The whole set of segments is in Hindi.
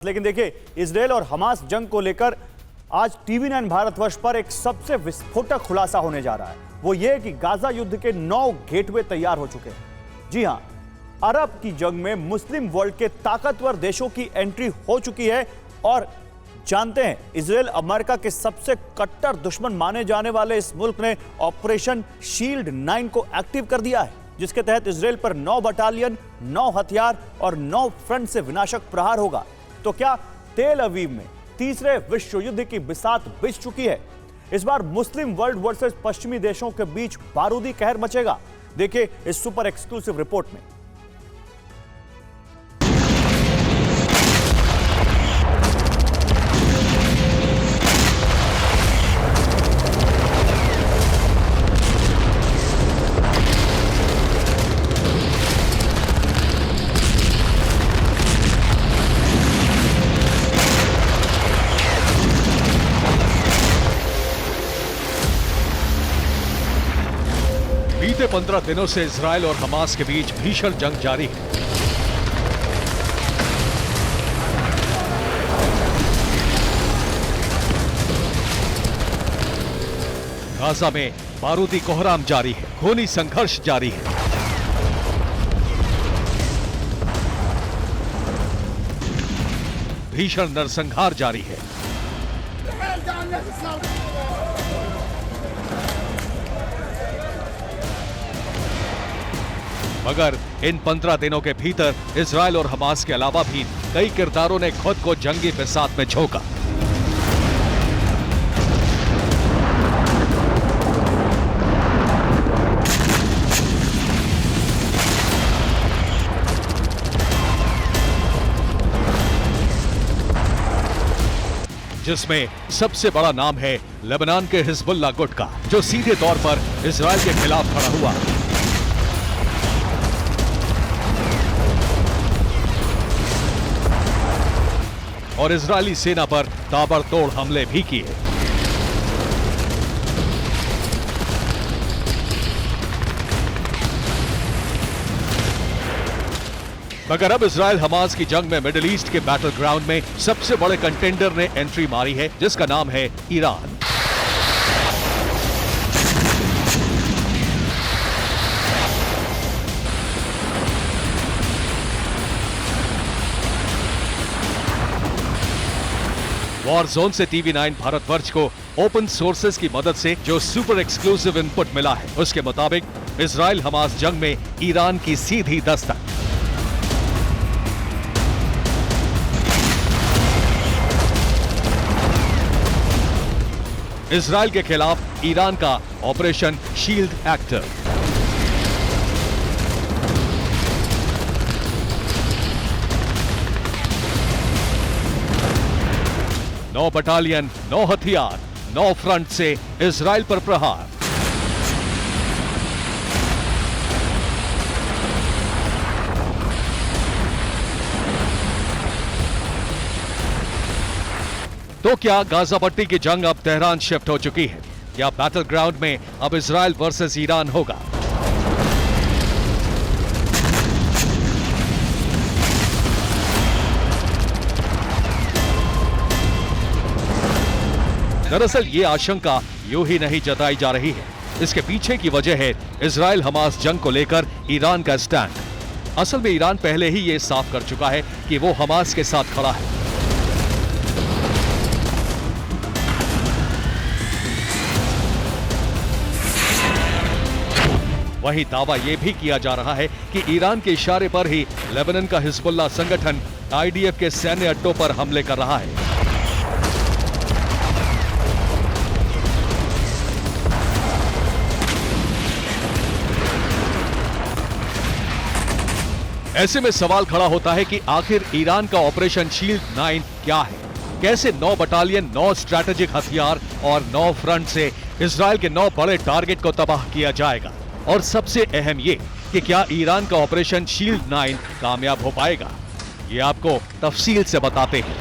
लेकिन देखिए, इजरायल और हमास जंग को लेकर आज टीवी9 भारतवर्ष पर एक सबसे विस्फोटक खुलासा होने जा रहा है। वो ये कि गाजा युद्ध के 9 गेटवे तैयार हो चुके हैं। जी हां, अरब की जंग में मुस्लिम वर्ल्ड के ताकतवर देशों की एंट्री हो चुकी है। और जानते हैं, इजरायल अमेरिका के सबसे कट्टर दुश्मन माने जाने वाले इस मुल्क ने ऑपरेशन शील्ड 9 को एक्टिव कर दिया है, जिसके तहत इजरायल पर 9 बटालियन, 9 हथियार और 9 फ्रंट से विनाशक प्रहार होगा। तो क्या तेल अवीव में तीसरे विश्व युद्ध की बिसात बिछ चुकी है? इस बार मुस्लिम वर्ल्ड वर्सेस पश्चिमी देशों के बीच बारूदी कहर मचेगा। देखिए इस सुपर एक्सक्लूसिव रिपोर्ट में। बीते 15 दिनों से इजरायल और हमास के बीच भीषण जंग जारी है। गाजा में बारूदी कोहराम जारी है, खूनी संघर्ष जारी है। भीषण नरसंहार जारी है। मगर इन 15 दिनों के भीतर इजरायल और हमास के अलावा भी कई किरदारों ने खुद को जंगी बिसात में झोंका। जिसमें सबसे बड़ा नाम है लेबनान के हिजबुल्लाह गुट का, जो सीधे तौर पर इजरायल के खिलाफ खड़ा हुआ। और इजरायली सेना पर ताबड़तोड़ हमले भी किए। मगर अब इजरायल हमास की जंग में मिडिल ईस्ट के बैटल ग्राउंड में सबसे बड़े कंटेंडर ने एंट्री मारी है, जिसका नाम है ईरान। वॉर जोन से टीवी9 भारतवर्ष को ओपन सोर्सेज की मदद से जो सुपर एक्सक्लूसिव इनपुट मिला है, उसके मुताबिक इजरायल हमास जंग में ईरान की सीधी दस्तक। इजरायल के खिलाफ ईरान का ऑपरेशन शील्ड एक्टिव। नौ बटालियन, 9 हथियार, 9 फ्रंट से इजरायल पर प्रहार। तो क्या गाजा पट्टी की जंग अब तेहरान शिफ्ट हो चुकी है? क्या बैटल ग्राउंड में अब इजरायल वर्सेस ईरान होगा? दरअसल ये आशंका यूं ही नहीं जताई जा रही है। इसके पीछे की वजह है इजरायल हमास जंग को लेकर ईरान का स्टैंड। असल में ईरान पहले ही ये साफ कर चुका है कि वो हमास के साथ खड़ा है। वहीं दावा यह भी किया जा रहा है कि ईरान के इशारे पर ही लेबनान का हिजबुल्लाह संगठन आईडीएफ के सैन्य अड्डों पर हमले कर रहा है। ऐसे में सवाल खड़ा होता है कि आखिर ईरान का ऑपरेशन शील्ड 9 क्या है? कैसे 9 बटालियन, 9 स्ट्रैटेजिक हथियार और 9 फ्रंट से इजरायल के 9 बड़े टारगेट को तबाह किया जाएगा? और सबसे अहम ये कि क्या ईरान का ऑपरेशन शील्ड 9 कामयाब हो पाएगा? ये आपको तफसील से बताते हैं।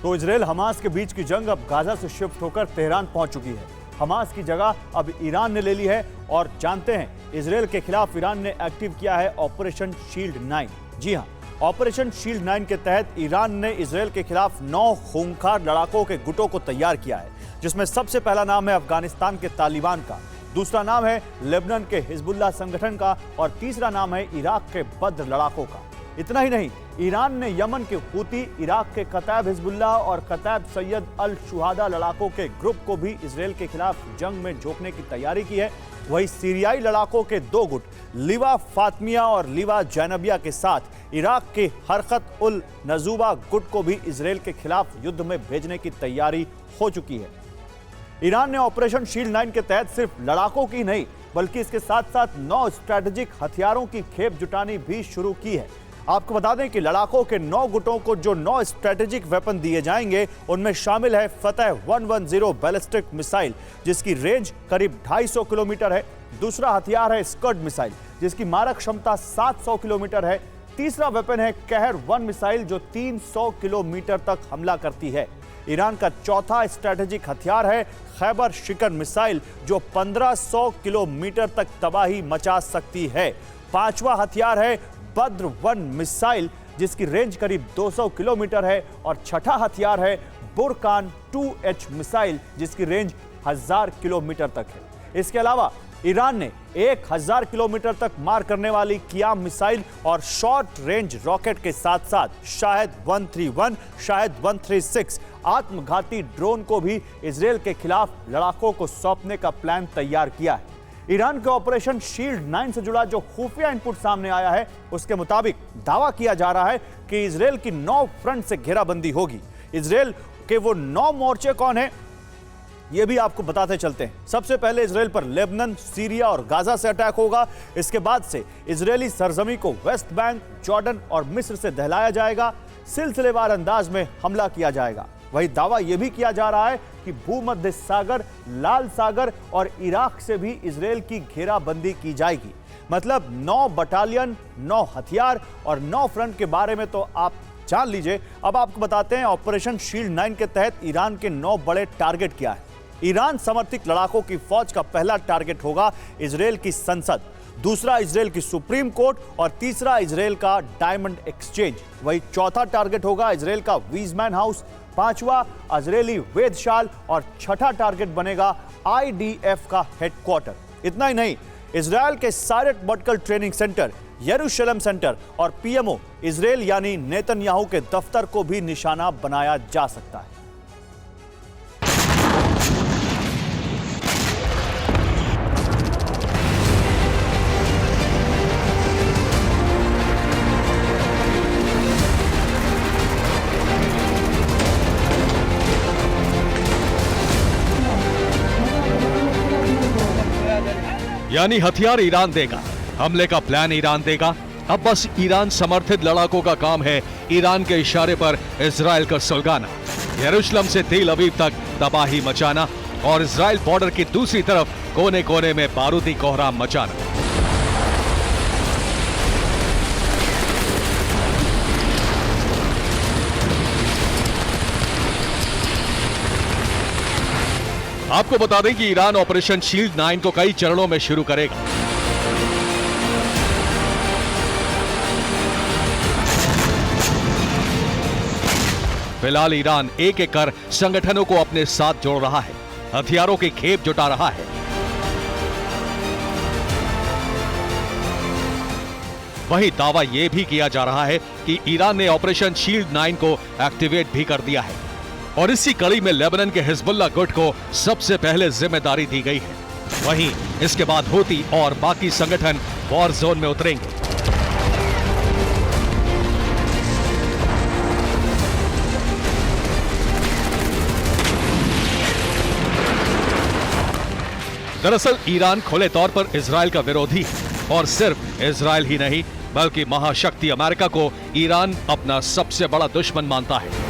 तो इजराइल हमास के बीच की जंग अब गाजा से शिफ्ट होकर तेहरान पहुंच चुकी है। हमास की जगह अब ईरान ने ले ली है और जानते हैं इजराइल के खिलाफ ईरान ने एक्टिव किया है ऑपरेशन शील्ड 9। जी हां, ऑपरेशन शील्ड 9 के तहत ईरान ने इजराइल के खिलाफ 9 खूंखार लड़ाकों के गुटों को तैयार किया है, जिसमें सबसे पहला नाम है अफगानिस्तान के तालिबान का, दूसरा नाम है लेबनान के हिजबुल्लाह संगठन का और तीसरा नाम है इराक के बद्र लड़ाकों का। इतना ही नहीं, ईरान ने यमन के हूती, इराक के कतैब हिजबुल्लाह और कतैब सैयद अल शुहादा लड़ाकों के ग्रुप को भी इजराइल के खिलाफ जंग में झोंकने की तैयारी की है। वहीं सीरियाई लड़ाकों के 2 गुट लिवा फातमिया और लिवा जैनबिया के साथ इराक के हरकत उल नजूबा गुट को भी इजराइल के खिलाफ युद्ध में भेजने की तैयारी हो चुकी है। ईरान ने ऑपरेशन शील्ड 9 के तहत सिर्फ लड़ाकों की नहीं बल्कि इसके साथ साथ 9 स्ट्रैटेजिक हथियारों की खेप जुटानी भी शुरू की है। आपको बता दें कि लड़ाकों के 9 गुटों को जो 9 स्ट्रैटेजिक वेपन दिए जाएंगे उनमें शामिल है फतह 110 बैलिस्टिक मिसाइल जिसकी रेंज करीब 250 किलोमीटर है। दूसरा हथियार है स्कड मिसाइल जिसकी मारक क्षमता 700 किलोमीटर है। तीसरा वेपन है कहर 1 मिसाइल जो 300 किलोमीटर तक हमला करती है। ईरान का चौथा स्ट्रैटेजिक हथियार है खैबर शिकन मिसाइल जो 1500 किलोमीटर तक तबाही मचा सकती है। पांचवा हथियार है बद्र 1 मिसाइल जिसकी रेंज करीब 200 किलोमीटर है और छठा हथियार है बुरकान 2H मिसाइल जिसकी रेंज 1000 किलोमीटर तक है। इसके अलावा ईरान ने 1000 किलोमीटर तक मार करने वाली कियाम मिसाइल और शॉर्ट रेंज रॉकेट के साथ साथ शाहिद 131, शाहिद 136 आत्मघाती ड्रोन को भी इजराइल के खिलाफ लड़ाकों को सौंपने का प्लान तैयार किया है। ईरान के ऑपरेशन शील्ड 9 से जुड़ा जो खुफिया इनपुट सामने आया है उसके मुताबिक दावा किया जा रहा है कि इजराइल की 9 फ्रंट से घेराबंदी होगी। इजराइल के वो 9 मोर्चे कौन है ये भी आपको बताते चलते हैं। सबसे पहले इजराइल पर लेबनान, सीरिया और गाजा से अटैक होगा। इसके बाद से इजरायली सरजमी को वेस्ट बैंक, जॉर्डन और मिस्र से दहलाया जाएगा। सिलसिलेवार अंदाज में हमला किया जाएगा। वही दावा यह भी किया जा रहा है कि भूमध्य सागर, लाल सागर और इराक से भी इजराइल की घेराबंदी की जाएगी। मतलब 9 बटालियन, 9 हथियार और 9 फ्रंट के बारे में तो आप जान लीजिए। अब आपको बताते हैं ऑपरेशन शील्ड 9 के तहत ईरान के 9 बड़े टारगेट क्या है। ईरान समर्थित लड़ाकों की फौज का पहला टारगेट होगा इजराइल की संसद, दूसरा इजराइल की सुप्रीम कोर्ट और तीसरा इजराइल का डायमंड एक्सचेंज। वही चौथा टारगेट होगा इजराइल का वीजमैन हाउस, पांचवा इजरायली वेधशाल और छठा टारगेट बनेगा IDF का हेडक्वार्टर। इतना ही नहीं, इजराइल के सारेट मेडिकल ट्रेनिंग सेंटर, यरूशलेम सेंटर और PMO इजराइल यानी नेतन्याहू के दफ्तर को भी निशाना बनाया जा सकता है। यानी हथियार ईरान देगा, हमले का प्लान ईरान देगा। अब बस ईरान समर्थित लड़ाकों का काम है ईरान के इशारे पर इजराइल को सुलगाना, यरूशलेम से तेल अवीव तक तबाही मचाना और इजराइल बॉर्डर की दूसरी तरफ कोने कोने में बारूदी कोहराम मचाना। आपको बता दें कि ईरान ऑपरेशन शील्ड 9 को कई चरणों में शुरू करेगा। फिलहाल ईरान एक एक कर संगठनों को अपने साथ जोड़ रहा है, हथियारों की खेप जुटा रहा है। वहीं दावा यह भी किया जा रहा है कि ईरान ने ऑपरेशन शील्ड 9 को एक्टिवेट भी कर दिया है और इसी कड़ी में लेबनान के हिजबुल्लाह गुट को सबसे पहले जिम्मेदारी दी गई है। वहीं इसके बाद हूती और बाकी संगठन वॉर जोन में उतरेंगे। दरअसल ईरान खुले तौर पर इजराइल का विरोधी है और सिर्फ इजराइल ही नहीं बल्कि महाशक्ति अमेरिका को ईरान अपना सबसे बड़ा दुश्मन मानता है।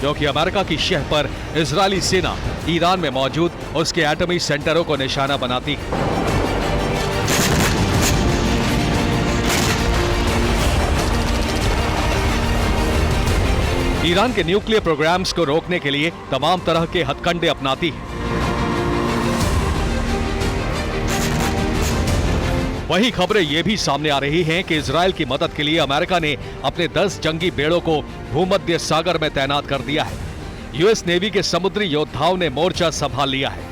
क्योंकि अमेरिका की शह पर इजरायली सेना ईरान में मौजूद उसके एटमी सेंटरों को निशाना बनाती है। ईरान के न्यूक्लियर प्रोग्राम्स को रोकने के लिए तमाम तरह के हथकंडे अपनाती है। वही खबरें ये भी सामने आ रही हैं कि इजराइल की मदद के लिए अमेरिका ने अपने 10 जंगी बेड़ों को भूमध्य सागर में तैनात कर दिया है। यूएस नेवी के समुद्री योद्धाओं ने मोर्चा संभाल लिया है।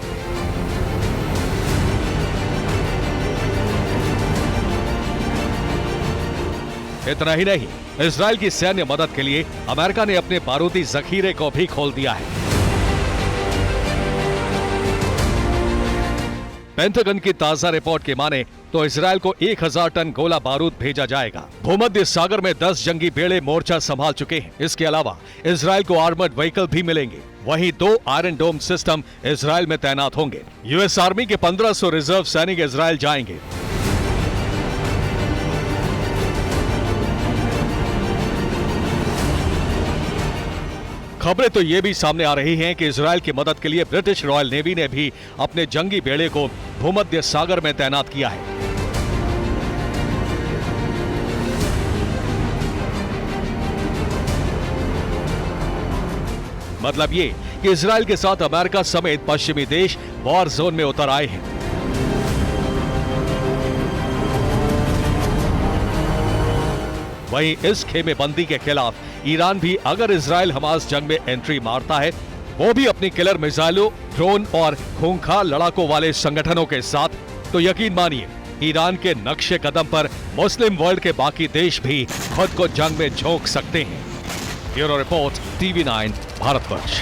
इतना ही नहीं, इजराइल की सैन्य मदद के लिए अमेरिका ने अपने बारूदी जखीरे को भी खोल दिया है। पेंटागन की ताजा रिपोर्ट की माने तो इजराइल को 1000 टन गोला बारूद भेजा जाएगा। भूमध्य सागर में 10 जंगी बेड़े मोर्चा संभाल चुके हैं। इसके अलावा इजराइल को आर्मर्ड व्हीकल भी मिलेंगे। वहीं 2 आयरन डोम सिस्टम इजराइल में तैनात होंगे। यूएस आर्मी के 1500 रिजर्व सैनिक इजराइल जाएंगे। खबरें तो ये भी सामने आ रही हैं कि इजराइल की मदद के लिए ब्रिटिश रॉयल नेवी ने भी अपने जंगी बेड़े को भूमध्य सागर में तैनात किया है। मतलब ये कि इजराइल के साथ अमेरिका समेत पश्चिमी देश वॉर जोन में उतर आए हैं। वहीं इस खेमेबंदी के खिलाफ ईरान भी अगर इजराइल हमास जंग में एंट्री मारता है, वो भी अपनी किलर मिसाइलों, ड्रोन और खूंखार लड़ाकों वाले संगठनों के साथ, तो यकीन मानिए ईरान के नक्शे कदम पर मुस्लिम वर्ल्ड के बाकी देश भी खुद को जंग में झोंक सकते हैं। Bureau report, TV9 Bharatvarsh.